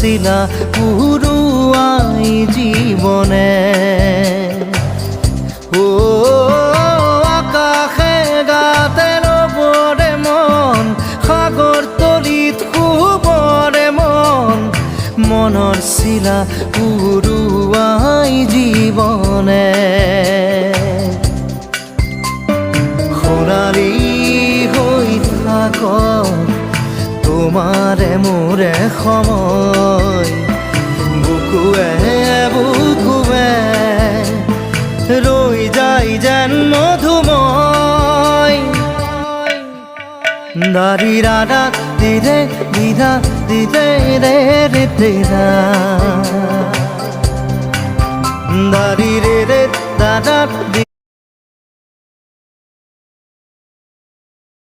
শিলা পুরুয়াই জীবনে ও আকাশে গাতে রবরে মন সাগর তলিত শুবরে মন মনৰ শিলা পুরুয়াই জীবনে সোণালী হৈ থাক তোমাৰে মোৰে সময় বুকুৱে বুকুৱে ৰৈ যায় যেন মধুময় দাৰি ৰাধা দিদে দিদা দিদে ৰে ৰে দিদা দাৰি ৰে ৰে দাদা